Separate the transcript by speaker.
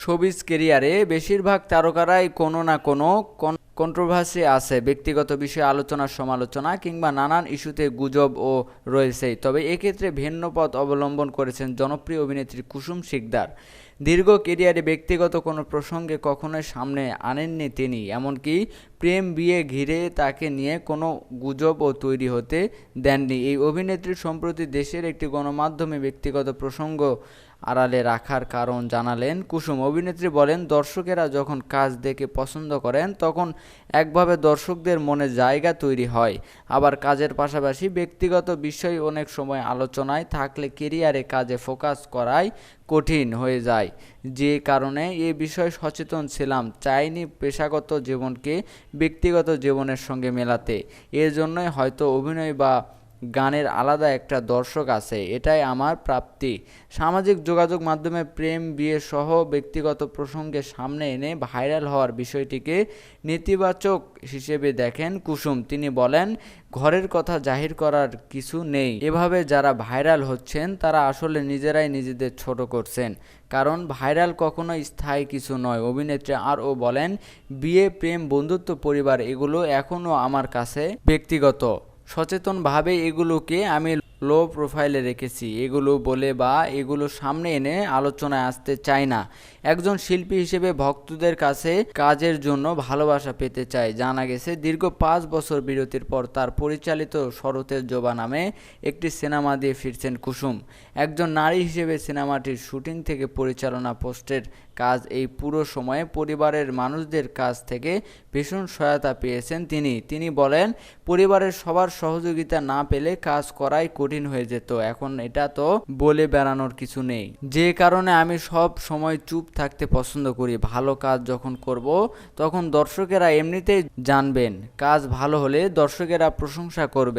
Speaker 1: Showbiz ক্যারিয়ারে বেশিরভাগ তারকারাই কোনো না কোনো কন্ট্রোভার্সি আছে, ব্যক্তিগত বিষয়ে আলোচনা সমালোচনা কিংবা নানান ইস্যুতে গুজবও রয়েছেই। তবে এক্ষেত্রে ভিন্ন পথ অবলম্বন করেছেন জনপ্রিয় অভিনেত্রী কুসুম শিকদার। দীর্ঘ ক্যারিয়ারে ব্যক্তিগত কোনো প্রসঙ্গে কখনোই সামনে আনেননি তিনি, এমনকি প্রেম বিয়ে ঘিরে তাকে নিয়ে কোনো গুজবও তৈরি হতে দেননি এই অভিনেত্রী। সম্প্রতি দেশের একটি গণমাধ্যমে ব্যক্তিগত প্রসঙ্গ আড়ালে রাখার কারণ জানালেন কুসুম। অভিনেত্রী বলেন, দর্শকেরা যখন কাজ দেখে পছন্দ করেন তখন একভাবে দর্শকদের মনে জায়গা তৈরি হয়। আবার কাজের পাশাপাশি ব্যক্তিগত বিষয় অনেক সময় আলোচনায় থাকলে ক্যারিয়ারে কাজে ফোকাস করাই কঠিন হয়ে যায়। যে কারণে এ বিষয়ে সচেতন ছিলাম, চাইনি পেশাগত জীবনকে ব্যক্তিগত জীবনের সঙ্গে মেলাতে। এর জন্যই হয়তো অভিনয় বা গানের আলাদা একটা দর্শক আছে, এটাই আমার প্রাপ্তি। সামাজিক যোগাযোগ মাধ্যমে প্রেম বিয়ে সহ ব্যক্তিগত প্রসঙ্গে সামনে এনে ভাইরাল হওয়ার বিষয়টিকে নেতিবাচক হিসেবে দেখেন কুসুম। তিনি বলেন, ঘরের কথা জাহির করার কিছু নেই। এভাবে যারা ভাইরাল হচ্ছেন তারা আসলে নিজেরাই নিজেদের ছোট করছেন, কারণ ভাইরাল কখনো স্থায়ী কিছু নয়। অভিনেত্রী আরও বলেন, বিয়ে প্রেম বন্ধুত্ব পরিবার এগুলো এখনও আমার কাছে ব্যক্তিগত। সচেতনভাবে এগুলোকে আমি লো প্রোফাইলে রেখেছি, এগুলো বলে বা এগুলো সামনে এনে আলোচনায় আসতে চাই না। একজন শিল্পী হিসেবে ভক্তদের কাছে কাজের জন্য ভালোবাসা পেতে চাই। জানা গেছে, দীর্ঘ 5 বছর বিরতির পর তার পরিচালিত শরতের জোবা নামে একটি সিনেমা দিয়ে ফিরছেন কুসুম। একজন নারী হিসেবে সিনেমাটির শুটিং থেকে পরিচালনা পোস্টের কাজ এই পুরো সময়ে পরিবারের মানুষদের কাছ থেকে ভীষণ সহায়তা পেয়েছেন তিনি বলেন, পরিবারের সবার সহযোগিতা না পেলে কাজ করাই কঠিন হয়ে যেত। এখন এটা তো বলে বেড়ানোর কিছু নেই, যে কারণে আমি সব সময় চুপ থাকতে পছন্দ করি। ভালো কাজ যখন করব তখন দর্শকেরা এমনিতেই জানবেন, কাজ ভালো হলে দর্শকেরা প্রশংসা করবে।